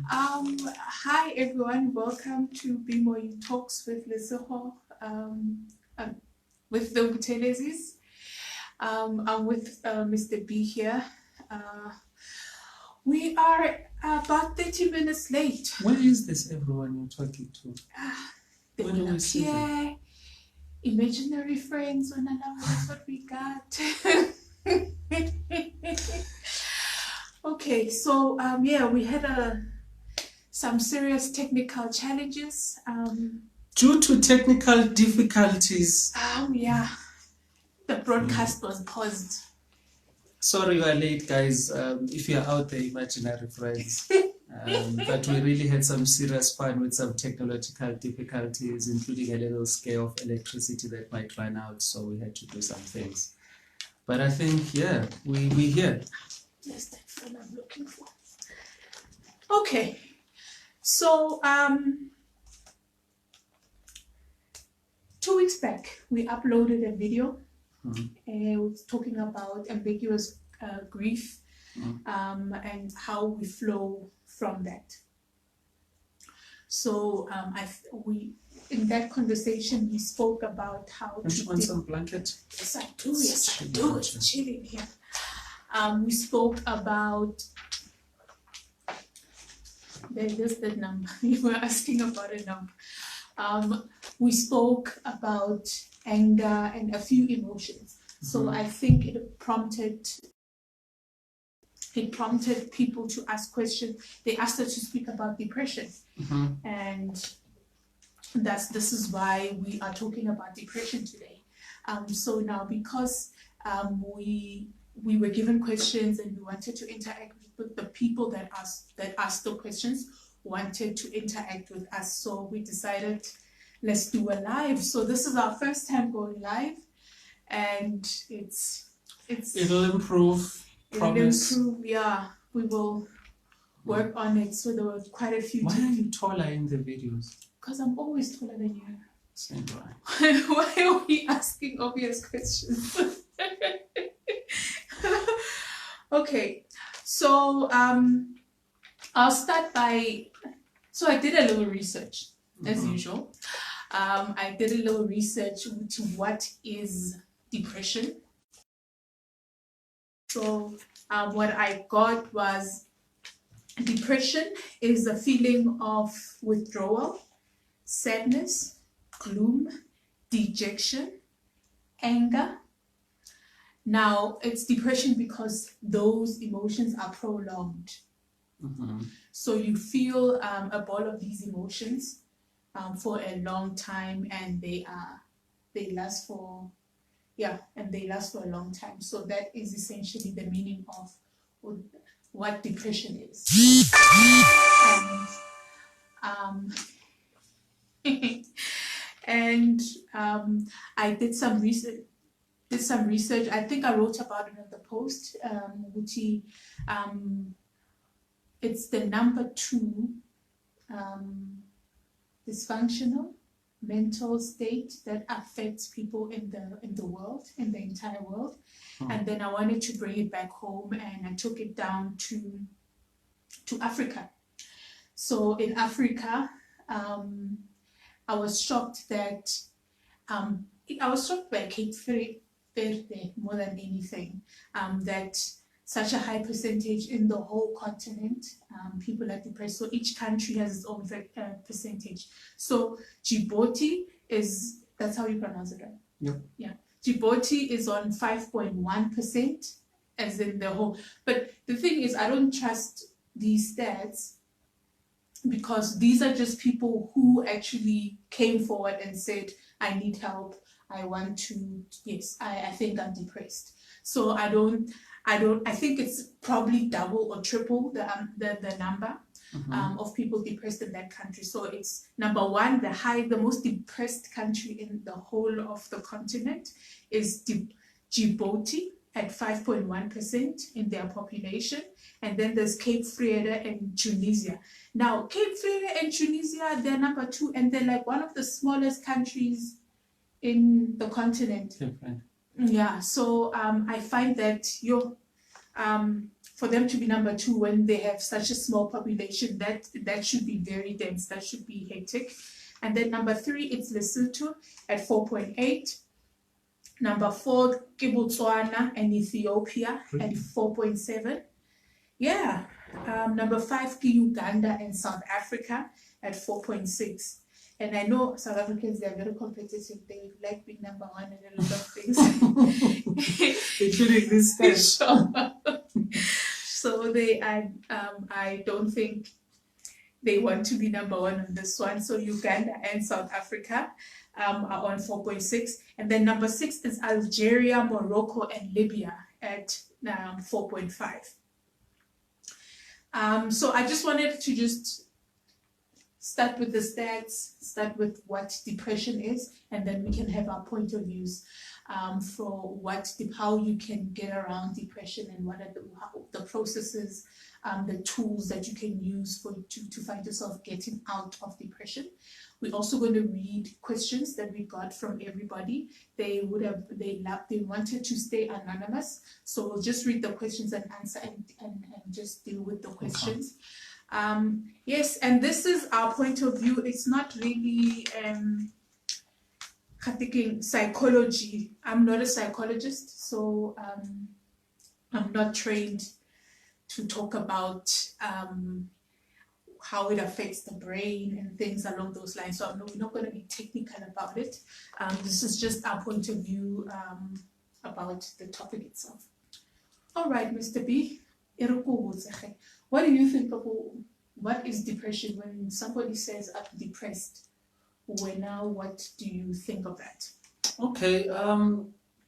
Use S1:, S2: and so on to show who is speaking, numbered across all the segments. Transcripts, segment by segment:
S1: Hi everyone, welcome to BeMoYu Talks with Lesego, with the Buthelezis. I'm with Mr. B here. We are about 30 minutes late.
S2: Where is this everyone you're talking to?
S1: They
S2: Where do
S1: will
S2: we see them?
S1: appear. Imaginary friends, that's what we got. Okay, so yeah, we had some serious technical challenges.
S2: Due to technical difficulties.
S1: Yeah, the broadcast was paused.
S2: Sorry you are late, guys. If you're out there, imaginary friends. But we really had some serious fun with some technological difficulties, including a little scare of electricity that might run out, so we had to do some things. But I think, yeah, we're here.
S1: That's that phone I'm looking for. Okay, so 2 weeks back, we uploaded a video talking about ambiguous grief and how we flow from that. So in that conversation, we spoke about how
S2: Don't you want some blanket?
S1: Yes, I do. Yes, I do. It's chilling here. We spoke about there's the number. You were asking about a number. We spoke about anger and a few emotions. So I think it prompted people to ask questions. They asked us to speak about depression, and this is why we are talking about depression today. So now, because we were given questions and we wanted to interact with the people that asked the questions, wanted to interact with us, so we decided, let's do a live. So this is our first time going live, and it'll
S2: improve. Promise.
S1: It'll improve. Yeah, we will work on it. So there were quite a few.
S2: Why are you taller in the videos?
S1: Because I'm always taller than you.
S2: Same right.
S1: Why are we asking obvious questions? Okay, so I'll start by. So I did a little research, as usual. I did a little research into what is depression. So what I got was depression is a feeling of withdrawal, sadness, gloom, dejection, anger. Now, it's depression because those emotions are prolonged. So you feel a ball of these emotions for a long time, and they last for a long time. So that is essentially the meaning of what depression is. And I did some research. I think I wrote about it in the post, which it's the number 2 dysfunctional mental state that affects people in the world, in the entire world. And then I wanted to bring it back home, and I took it down to Africa. So in Africa, I was shocked by Cape Verde more than anything, that such a high percentage in the whole continent, people are depressed. So each country has its own percentage. So Djibouti that's how you pronounce it, right?
S2: Yep.
S1: Yeah. Djibouti is on 5.1%, as in the whole. But the thing is, I don't trust these stats, because these are just people who actually came forward and said, I need help. I think I'm depressed. So I think it's probably double or triple the number of people depressed in that country. So it's number 1, the most depressed country in the whole of the continent is Djibouti at 5.1% in their population. And then there's Cape Verde and Tunisia. Now, Cape Verde and Tunisia, they're number 2, and they're like one of the smallest countries in the continent.
S2: Different.
S1: Yeah, so I find that for for them to be number 2 when they have such a small population, that should be very dense. That should be hectic. And then number 3, it's Lesotho at 4.8. Number 4, Botswana and Ethiopia at 4.7. Yeah. Number 5, Uganda and South Africa at 4.6. And I know South Africans, they're very competitive. They like being number 1 in a lot of things.
S2: Including this test.
S1: So I don't think they want to be number 1 on this one. So Uganda and South Africa are on 4.6. And then number 6 is Algeria, Morocco, and Libya at 4.5. So I just wanted to just start with the stats, start with what depression is, and then we can have our point of views for how you can get around depression and what are the processes, the tools that you can use to find yourself getting out of depression. We're also going to read questions that we got from everybody. They wanted to stay anonymous, so we'll just read the questions and answer and just deal with the questions. Okay. Yes, and this is our point of view. It's not really psychology. I'm not a psychologist, so I'm not trained to talk about how it affects the brain and things along those lines. So we're not going to be technical about it. This is just our point of view about the topic itself. All right, Mr. B, what do you think of what is depression? When somebody says I'm depressed, what do you think of that?
S2: Okay,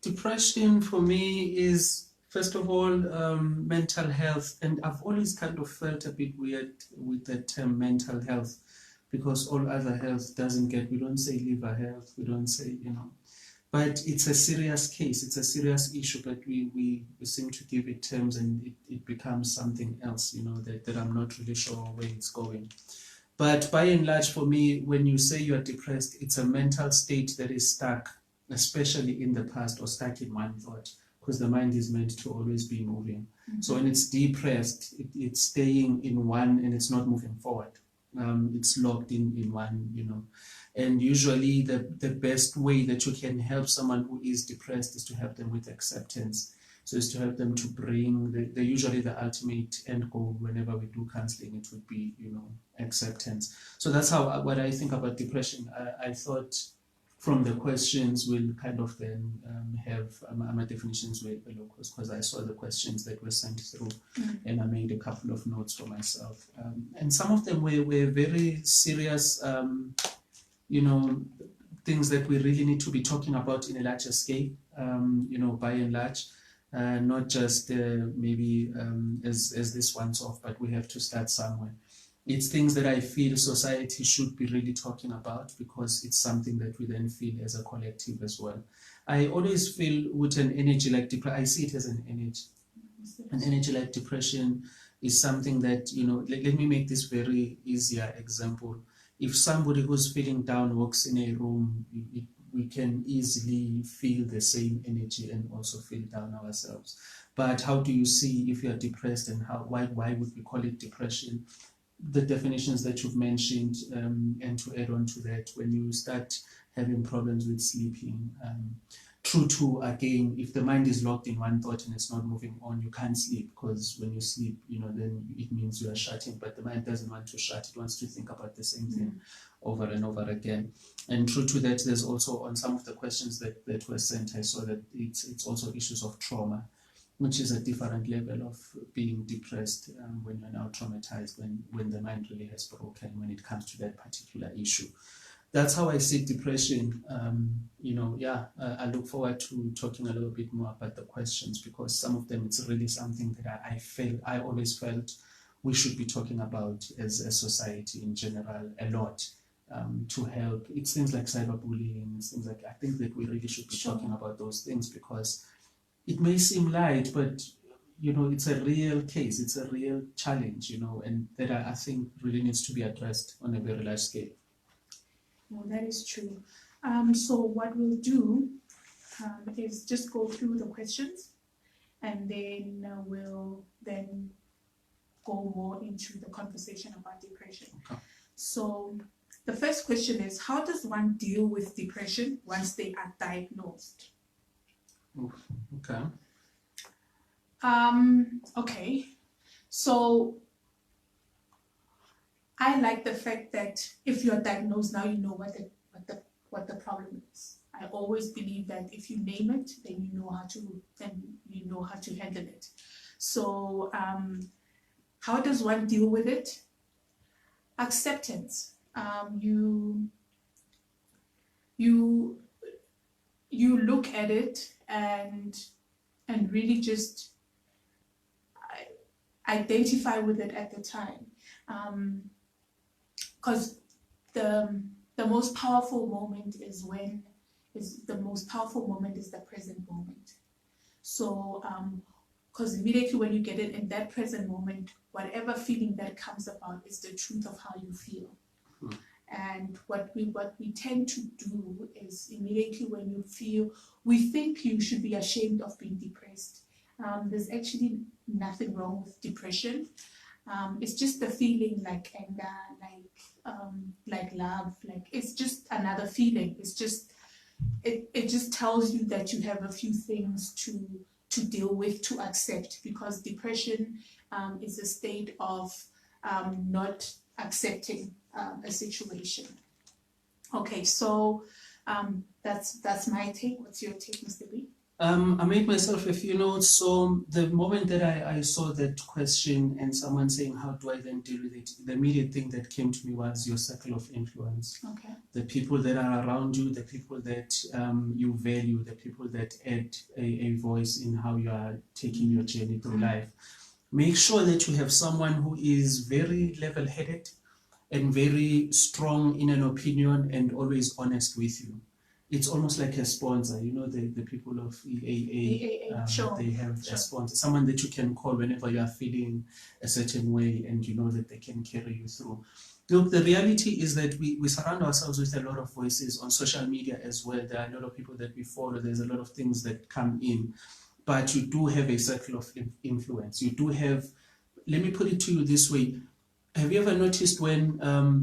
S2: depression for me is, first of all, mental health, and I've always kind of felt a bit weird with the term mental health, because all other health we don't say liver health, we don't say, but it's a serious case, it's a serious issue, but we seem to give it terms and it becomes something else, that I'm not really sure where it's going. But by and large, for me, when you say you're depressed, it's a mental state that is stuck, especially in the past, or stuck in one thought, because the mind is meant to always be moving. Mm-hmm. So when it's depressed, it's staying in one and it's not moving forward. It's locked in one, And usually the best way that you can help someone who is depressed is to help them with acceptance. So it's to help them to bring usually the ultimate end goal whenever we do counseling, it would be, acceptance. So that's what I think about depression. I thought from the questions we'll kind of then have my definitions were below, because I saw the questions that were sent through, mm-hmm. and I made a couple of notes for myself. And some of them were very serious, things that we really need to be talking about in a larger scale, by and large. Not just maybe as this one's off, but we have to start somewhere. It's things that I feel society should be really talking about, because it's something that we then feel as a collective as well. I always feel with an energy like depression, I see it as an energy. An energy like depression is something that, let me make this very easier example. If somebody who's feeling down walks in a room, we can easily feel the same energy and also feel down ourselves. But how do you see if you're depressed, and why would we call it depression? The definitions that you've mentioned, and to add on to that, when you start having problems with sleeping, true to, again, if the mind is locked in one thought and it's not moving on, you can't sleep, because when you sleep, then it means you are shutting, but the mind doesn't want to shut, it wants to think about the same thing over and over again. And true to that, there's also, on some of the questions that were sent, I saw that it's also issues of trauma, which is a different level of being depressed when you're now traumatized, when the mind really has broken when it comes to that particular issue. That's how I see depression. I look forward to talking a little bit more about the questions, because some of them, it's really something that I always felt we should be talking about as a society in general a lot, to help. It's things like cyberbullying, it's things like, I think that we really should be talking about those things, because it may seem light, but it's a real case, it's a real challenge, and that I think really needs to be addressed on a very large scale.
S1: Well, that is true. So what we'll do is just go through the questions, and then we'll then go more into the conversation about depression.
S2: Okay.
S1: So the first question is, how does one deal with depression once they are diagnosed?
S2: Okay.
S1: Okay. So I like the fact that if you're diagnosed now, you know what the problem is. I always believe that if you name it, then you know how to handle it. So how does one deal with it? Acceptance. You look at it and really just identify with it at the time, because the most powerful moment is the present moment. So because immediately when you get it in that present moment, whatever feeling that comes about is the truth of how you feel. And what we tend to do is immediately when you feel, we think you should be ashamed of being depressed. There's actually nothing wrong with depression. It's just the feeling like anger, like love, like it's just another feeling. It's just it just tells you that you have a few things to deal with, to accept, because depression is a state of not accepting a situation. Okay, so that's my take. What's your take, Mr. B?
S2: I made myself a few notes. So the moment that I saw that question and someone saying, how do I then deal with it? The immediate thing that came to me was your circle of influence.
S1: Okay.
S2: The people that are around you, the people that you value, the people that add a voice in how you are taking your journey through life. Make sure that you have someone who is very level-headed and very strong in an opinion and always honest with you. It's almost like a sponsor, the people of EAA,
S1: Sure.
S2: they have a sponsor, someone that you can call whenever you are feeling a certain way and you know that they can carry you through. Look, the reality is that we surround ourselves with a lot of voices on social media as well. There are a lot of people that we follow. There's a lot of things that come in, but you do have a circle of influence. You do have, let me put it to you this way. Have you ever noticed when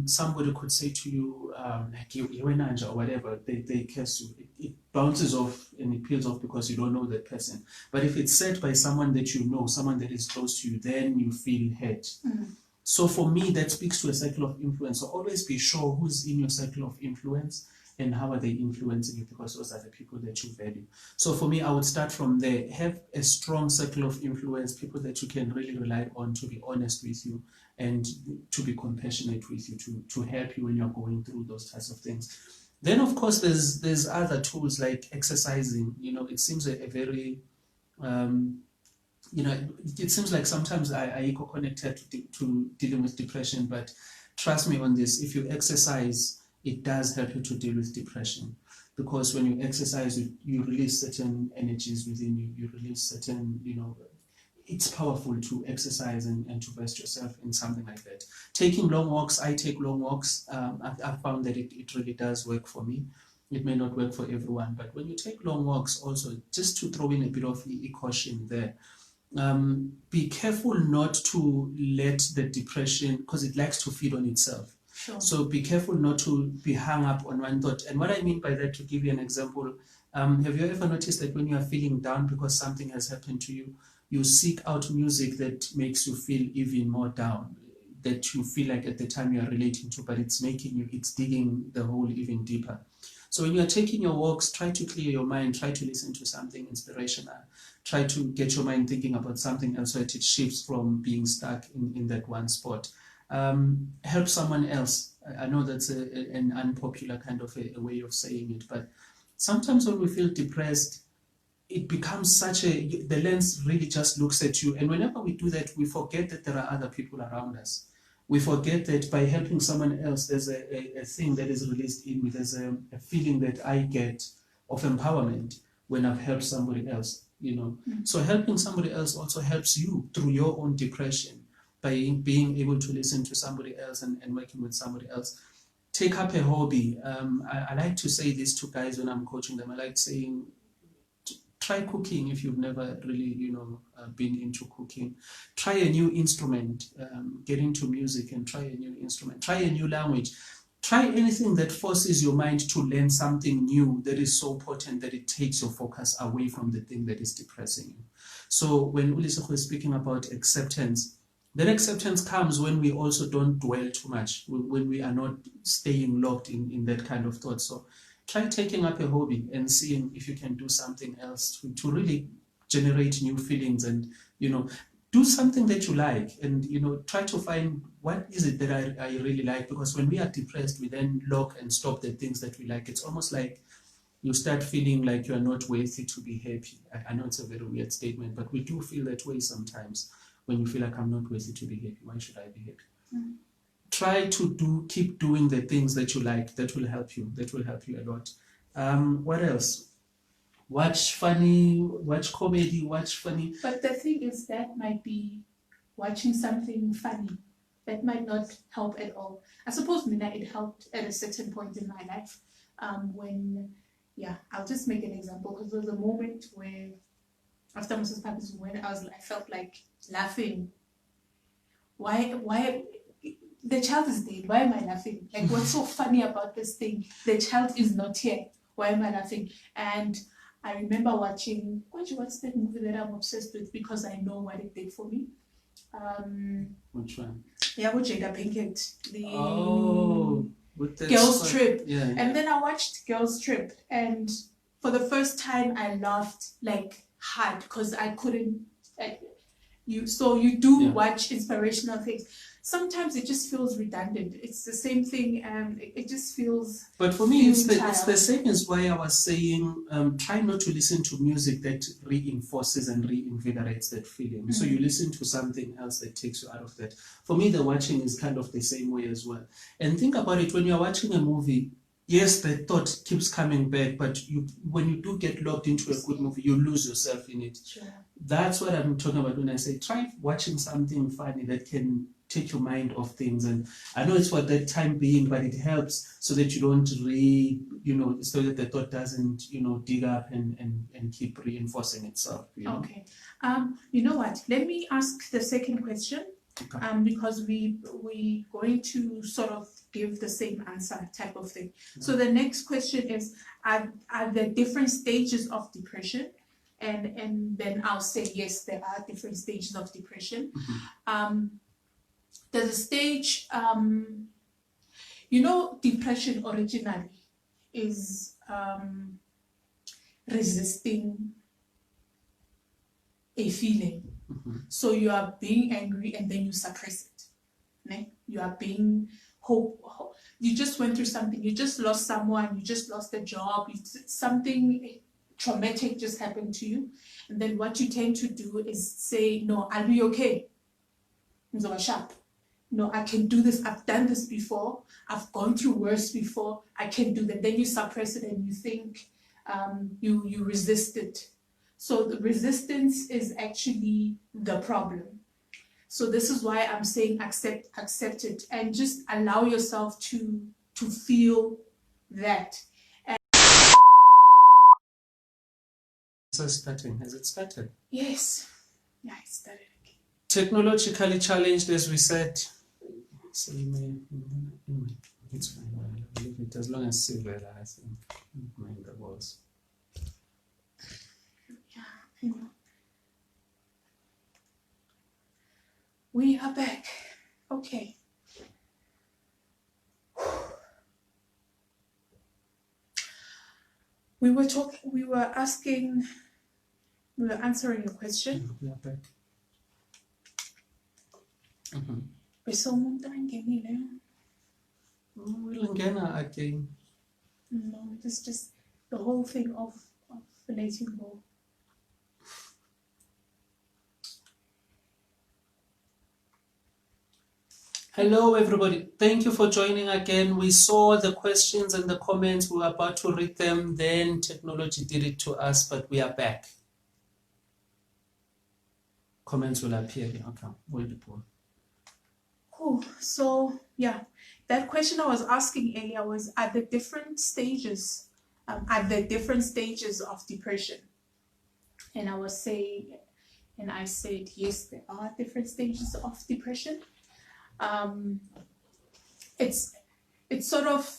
S2: somebody could say to you, like you or whatever, they curse you, it bounces off and it peels off because you don't know that person. But if it's said by someone that you know, someone that is close to you, then you feel hurt. So for me, that speaks to a circle of influence. So always be sure who's in your circle of influence and how are they influencing you, because those are the people that you value. So for me, I would start from there. Have a strong circle of influence, people that you can really rely on to be honest with you and to be compassionate with you, to help you when you're going through those types of things. Then, of course, there's other tools like exercising. It seems a very, it seems like sometimes I eco-connected to dealing with depression, but trust me on this, if you exercise, it does help you to deal with depression. Because when you exercise, you release certain energies within you, you release certain, it's powerful to exercise and to vest yourself in something like that. Taking long walks, I take long walks. I've found that it really does work for me. It may not work for everyone, but when you take long walks also, just to throw in a bit of caution there, be careful not to let the depression, because it likes to feed on itself.
S1: Sure.
S2: So be careful not to be hung up on one thought. And what I mean by that, to give you an example, have you ever noticed that when you are feeling down because something has happened to you, you seek out music that makes you feel even more down, that you feel like at the time you are relating to, but it's digging the hole even deeper. So when you are taking your walks, try to clear your mind, try to listen to something inspirational, try to get your mind thinking about something else so that it shifts from being stuck in that one spot. Help someone else. I know that's an unpopular kind of a way of saying it, but sometimes when we feel depressed, it becomes the lens really just looks at you. And whenever we do that, we forget that there are other people around us. We forget that by helping someone else, there's a thing that is released in me. There's a feeling that I get of empowerment when I've helped somebody else, So helping somebody else also helps you through your own depression by being able to listen to somebody else and working with somebody else. Take up a hobby. I like to say this to guys when I'm coaching them. I like saying, Try cooking if you've never really, been into cooking. Try a new instrument. Get into music and try a new instrument. Try a new language. Try anything that forces your mind to learn something new that is so potent that it takes your focus away from the thing that is depressing you. So when Lesego is speaking about acceptance, that acceptance comes when we also don't dwell too much, when we are not staying locked in that kind of thought. So try taking up a hobby and seeing if you can do something else to really generate new feelings and, do something that you like and, try to find what is it that I really like. Because when we are depressed, we then lock and stop the things that we like. It's almost like you start feeling like you are not worthy to be happy. I know it's a very weird statement, but we do feel that way sometimes when you feel like I'm not worthy to be happy. Why should I be happy? Mm. Try to keep doing the things that you like. That will help you. That will help you a lot. What else? Watch funny, watch comedy, watch funny.
S1: But the thing is, that might be watching something funny. That might not help at all. I suppose, Mina, it helped at a certain point in my life. I'll just make an example, because there was a moment where, after Mrs. Papa's, when I felt like laughing. Why? The child is dead. Why am I laughing? Like, what's so funny about this thing? The child is not here. Why am I laughing? And I remember watching, what's that movie that I'm obsessed with because I know what it did for me?
S2: Which one?
S1: Yeah, with Jada Pinkett.
S2: With the
S1: Girls Trip.
S2: Yeah.
S1: And then I watched Girls Trip, and for the first time I laughed like hard because I couldn't. You watch inspirational things. Sometimes it just feels redundant. It's the same thing, and it just feels.
S2: But for me, it's the same as why I was saying, try not to listen to music that reinforces and reinvigorates that feeling. Mm-hmm. So you listen to something else that takes you out of that. For me, the watching is kind of the same way as well. And think about it, when you're watching a movie, yes, the thought keeps coming back, but when you do get locked into a good movie, you lose yourself in it.
S1: Sure.
S2: That's what I'm talking about when I say try watching something funny that can take your mind off things. And I know it's for that time being, but it helps so that you don't so that the thought doesn't, dig up and keep reinforcing itself.
S1: Okay. You know what? Let me ask the second question. Okay. Because we going to sort of give the same answer type of thing. Yeah. So the next question is, are there different stages of depression? And then I'll say yes, there are different stages of depression. Mm-hmm. There's a stage, depression originally is resisting a feeling. Mm-hmm. So you are being angry and then you suppress it. Ne? You are being you just went through something, you just lost someone, you just lost a job, something traumatic just happened to you. And then what you tend to do is say, no, I'll be okay. No, I can do this. I've done this before. I've gone through worse before. I can do that. Then you suppress it and you think you resist it. So the resistance is actually the problem. So this is why I'm saying accept it and just allow yourself to feel that.
S2: Has it started?
S1: Yes. Yeah, it started again.
S2: Technologically challenged, as we said. So you may, it's fine. I'll leave it as long as civil, I think. Mind the walls.
S1: Yeah, I know. We are back. Okay. We were answering your question.
S2: We are back. Mm-hmm. We'll again.
S1: No, it's just the whole thing of letting go.
S2: Hello everybody, thank you for joining again. We saw the questions and the comments, we were about to read them, then technology did it to us, but we are back. Comments will appear here. Okay,
S1: cool. So yeah, that question I was asking earlier was, are there different stages of depression? And I said, yes, there are different stages of depression. It's sort of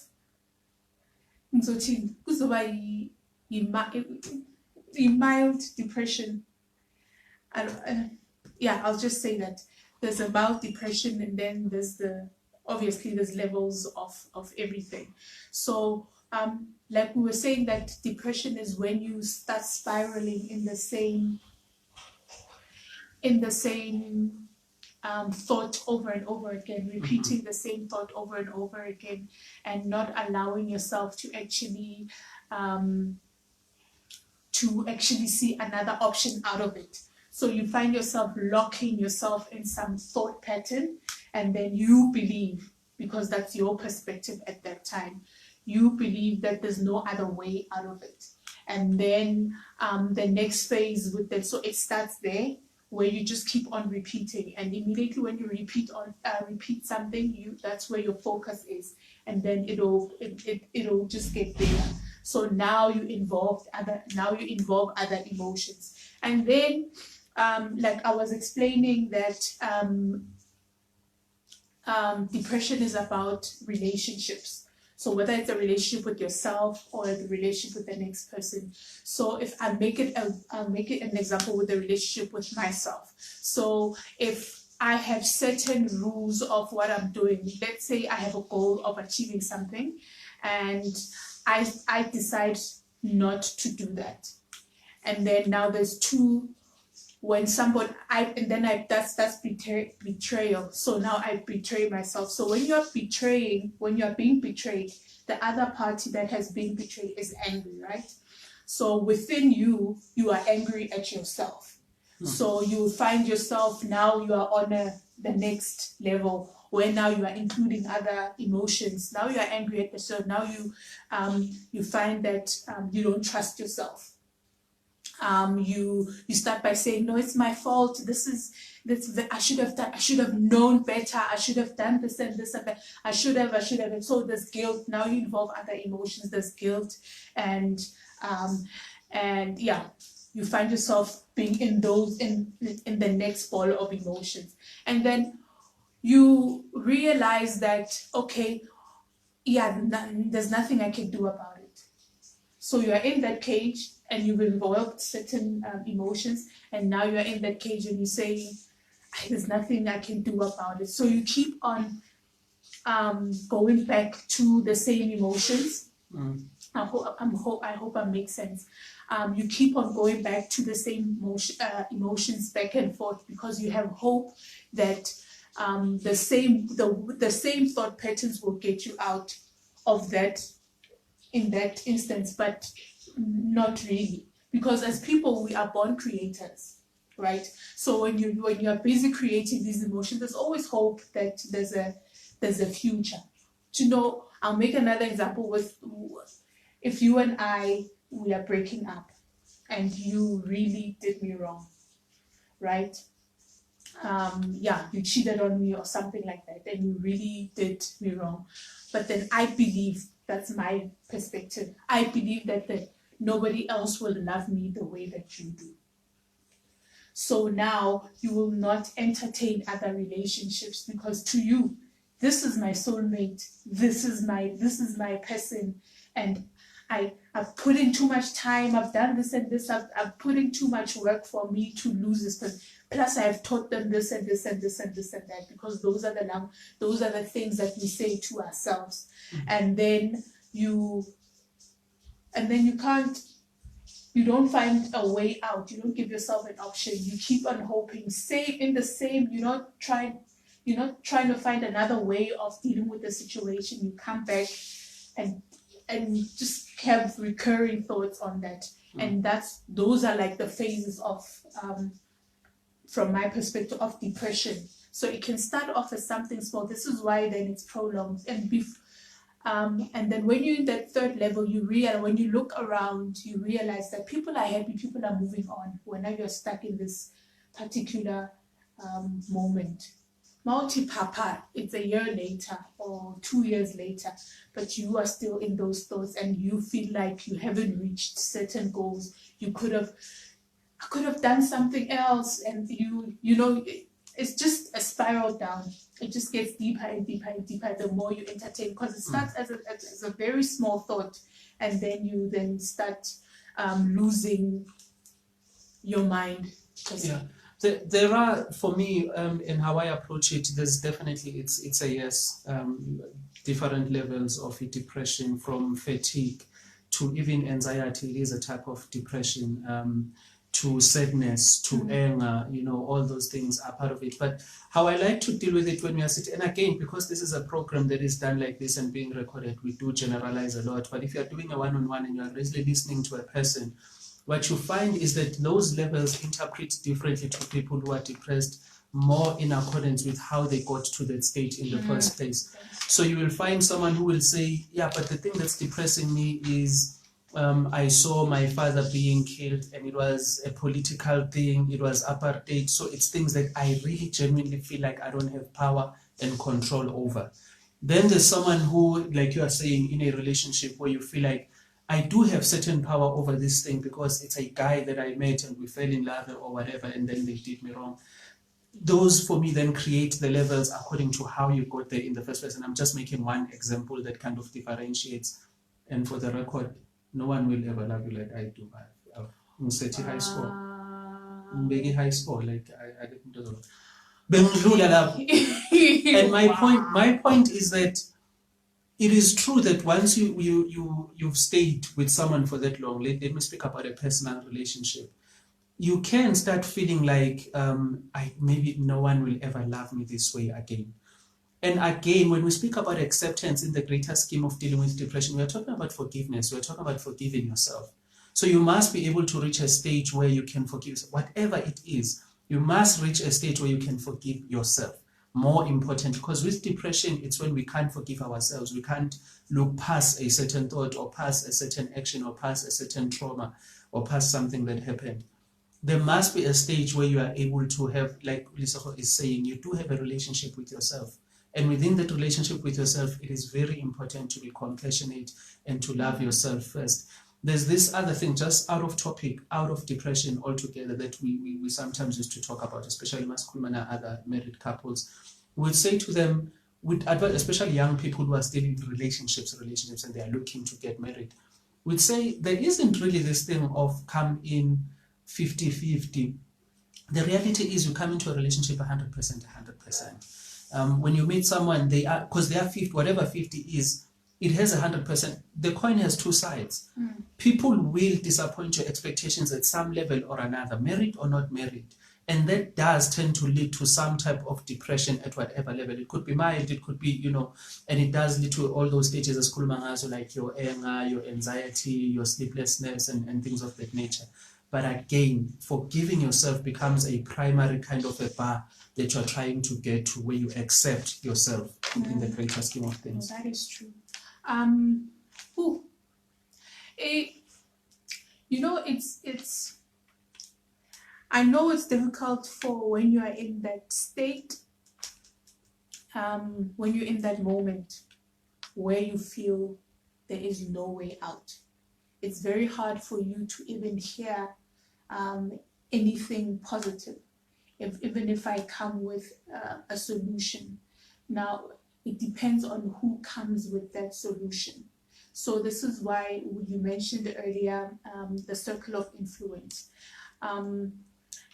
S1: mild depression. Yeah, I'll just say that there's a mild depression, and then obviously there's levels of everything. So like we were saying, that depression is when you start spiraling in the same thought over and over again, repeating the same thought over and over again, and not allowing yourself to actually see another option out of it. So you find yourself locking yourself in some thought pattern, and then you believe, because that's your perspective at that time, you believe that there's no other way out of it. And then the next phase with that, so it starts there, where you just keep on repeating, and immediately when you repeat something, that's where your focus is, and then it'll just get there. So now you involve other emotions, and then like I was explaining that depression is about relationships. So whether it's a relationship with yourself or the relationship with the next person. So if I'll make it an example with the relationship with myself. So if I have certain rules of what I'm doing, let's say I have a goal of achieving something, and I decide not to do that. And then now there's two. When that's betrayal. So now I betray myself. So when you're being betrayed, the other party that has been betrayed is angry, right? So within you are angry at yourself. So you find yourself, now you are on the next level, where now you are including other emotions. Now you are angry at yourself. Now you find that you don't trust yourself. You start by saying, no, it's my fault. I should have known better. I should have done this and this and that. I should have. And so there's guilt. Now you involve other emotions. There's guilt, and yeah, you find yourself being in the next ball of emotions, and then you realize that, okay, yeah, there's nothing I can do about it. So you are in that cage, and you've involved certain emotions, and now you're in that cage and you say, there's nothing I can do about it. So you keep on going back to the same emotions. I hope I make sense. You keep on going back to the same emotions back and forth, because you have hope that the same thought patterns will get you out of that in that instance, but not really, because as people we are born creators, right? So when you are busy creating these emotions, there's always hope that there's a future. I'll make another example with, if you and I, we are breaking up, and you really did me wrong, right? You cheated on me or something like that, and you really did me wrong. But then I believe, that's my perspective, I believe that nobody else will love me the way that you do. So now you will not entertain other relationships, because to you, this is my soulmate, this is my person, and I've put in too much time, I've done this and this, I've put in too much work for me to lose this person. Plus I have taught them this and this and this and this and that, because those are the things that we say to ourselves. And then you don't find a way out. You don't give yourself an option. You keep on hoping, you're not trying to find another way of dealing with the situation. You come back and just have recurring thoughts on that. And those are like the phases of, from my perspective, of depression. So it can start off as something small. This is why then it's prolonged. And then when you're in that third level, when you look around, you realize that people are happy, people are moving on. Whenever you're stuck in this particular moment, multi-papa, it's a year later or 2 years later, but you are still in those thoughts, and you feel like you haven't reached certain goals. You could have I could have done something else, and you know, it's just a spiral down. It just gets deeper and deeper and deeper the more you entertain, because it starts as a very small thought, and then you then start losing your mind.
S2: Yeah. There are, for me, in how I approach it, there's definitely, it's a yes, different levels of depression, from fatigue to even anxiety. It is a type of depression, to sadness, to anger, you know, all those things are part of it. But how I like to deal with it when we are sitting, and again, because this is a program that is done like this and being recorded, we do generalize a lot. But if you're doing a one-on-one and you're really listening to a person, what you find is that those levels interpret differently to people who are depressed, more in accordance with how they got to that state in the first place. So you will find someone who will say, yeah, but the thing that's depressing me is I saw my father being killed, and it was a political thing, it was apartheid. So it's things that I really genuinely feel like I don't have power and control over. Then there's someone who, like you are saying, in a relationship where you feel like, I do have certain power over this thing because it's a guy that I met and we fell in love or whatever, and then they did me wrong. Those for me then create the levels according to how you got there in the first place. And I'm just making one example that kind of differentiates. And for the record, no one will ever love you like I do. I'm setting high score. Big high score, like I didn't do that. And my point is that it is true that once you've stayed with someone for that long, let me speak about a personal relationship, you can start feeling like maybe no one will ever love me this way again. And again, when we speak about acceptance in the greater scheme of dealing with depression, we're talking about forgiveness. We're talking about forgiving yourself. So you must be able to reach a stage where you can forgive yourself. Whatever it is, you must reach a stage where you can forgive yourself. More important, because with depression, it's when we can't forgive ourselves. We can't look past a certain thought or past a certain action or past a certain trauma or past something that happened. There must be a stage where you are able to have, like Lesego is saying, you do have a relationship with yourself. And within that relationship with yourself, it is very important to be compassionate and to love yourself first. There's this other thing, just out of topic, out of depression altogether, that we sometimes used to talk about, especially masculine and other married couples. We'd say to them, we'd advise, especially young people who are still in relationships, and they are looking to get married, we'd say there isn't really this thing of come in 50-50. The reality is you come into a relationship 100%. When you meet someone, they are, because they are 50, whatever 50 is, it has 100%. The coin has two sides. People will disappoint your expectations at some level or another, married or not married. And that does tend to lead to some type of depression at whatever level. It could be mild, it could be, you know, and it does lead to all those stages as Kulumangazo, like your anger, your anxiety, your sleeplessness, and things of that nature. But again, forgiving yourself becomes a primary kind of a bar that you're trying to get to, where you accept yourself in the greater scheme of things.
S1: That is true. You know, it's I know it's difficult for when you are in that state, when you're in that moment where you feel there is no way out. It's very hard for you to even hear anything positive, even if I come with a solution. Now, it depends on who comes with that solution. So this is why you mentioned earlier the circle of influence.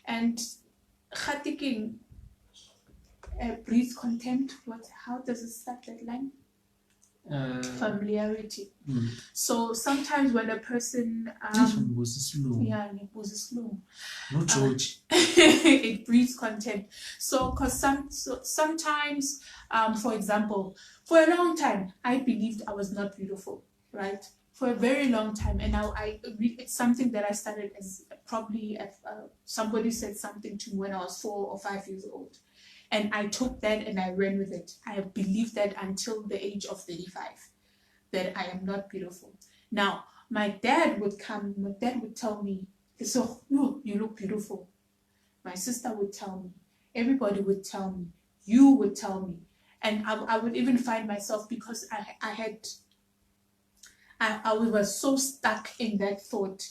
S1: And khatiking breeds contempt. How does it start that line? Familiarity. So sometimes when a person it breeds contempt. So because sometimes for example, for a long time I believed I was not beautiful, right? For a very long time, and now it's something that I started as probably somebody said something to me when I was 4 or 5 years old. And I took that and I ran with it. I believed that until the age of 35, that I am not beautiful. Now, my dad would tell me, so you look beautiful. My sister would tell me, everybody would tell me, you would tell me. And I would even find myself, because I was so stuck in that thought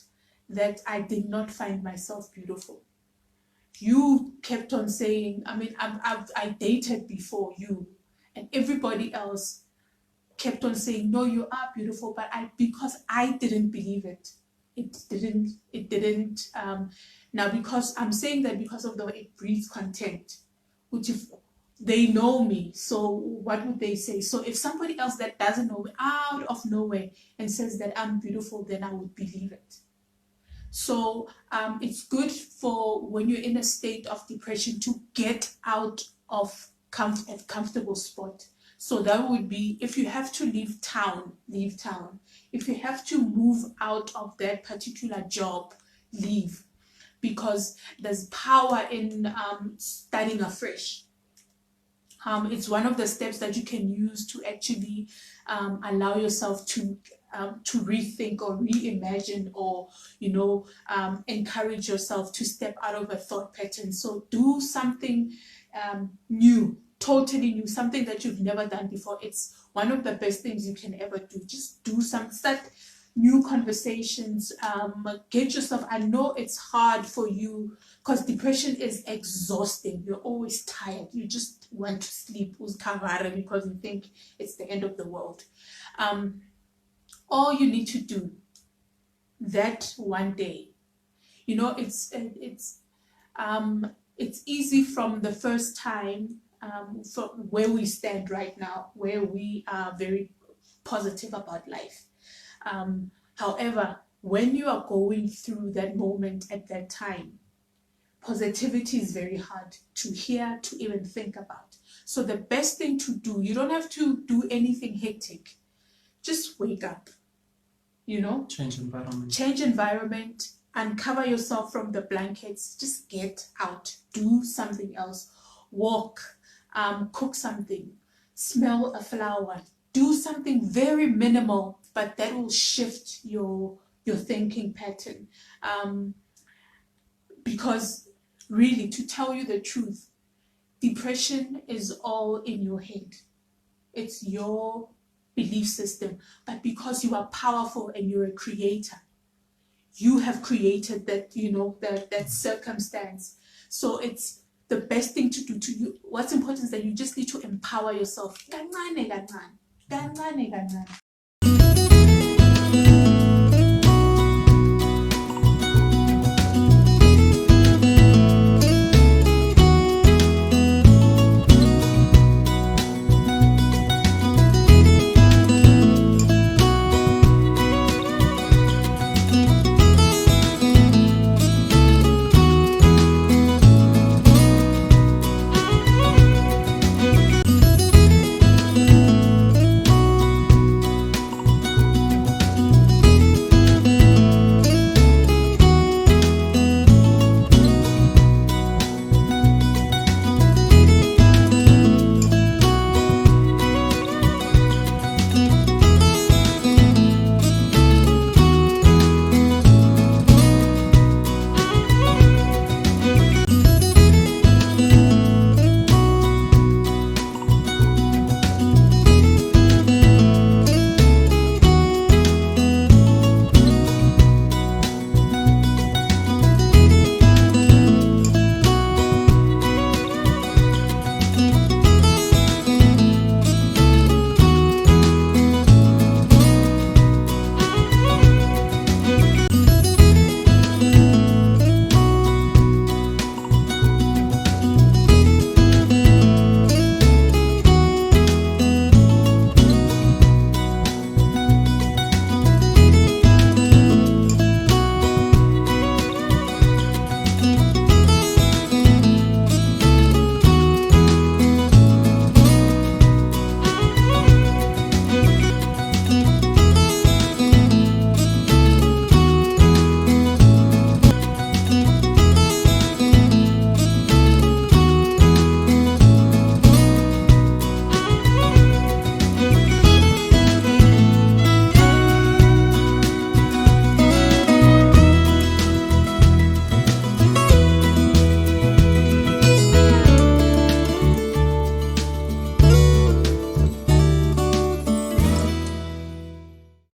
S1: that I did not find myself beautiful. You kept on saying, I mean, I dated before you, and everybody else kept on saying, no, you are beautiful, but because I didn't believe it. It didn't. Now, because I'm saying that because of the way it breeds contempt, which if they know me, so what would they say? So if somebody else that doesn't know me out of nowhere and says that I'm beautiful, then I would believe it. So it's good for when you're in a state of depression to get out of a comfortable spot. So that would be, if you have to leave town, leave town. If you have to move out of that particular job, leave. Because there's power in starting afresh. It's one of the steps that you can use to actually allow yourself to rethink or reimagine, or encourage yourself to step out of a thought pattern. So do something new, totally new, something that you've never done before. It's one of the best things you can ever do. Just do start new conversations. Get yourself, I know it's hard for you because depression is exhausting. You're always tired. You just want to sleep because you think it's the end of the world. All you need to do that one day, it's easy from the first time, from where we stand right now, where we are very positive about life. However, when you are going through that moment at that time, positivity is very hard to hear, to even think about. So the best thing to do, you don't have to do anything hectic. Just wake up, change environment, uncover yourself from the blankets, just get out, do something else, walk, cook something, smell a flower, do something very minimal, but that will shift your thinking pattern. Because really, to tell you the truth, depression is all in your head. It's your belief system. But because you are powerful and you're a creator, you have created that, that circumstance. So it's the best thing to do to you. What's important is that you just need to empower yourself.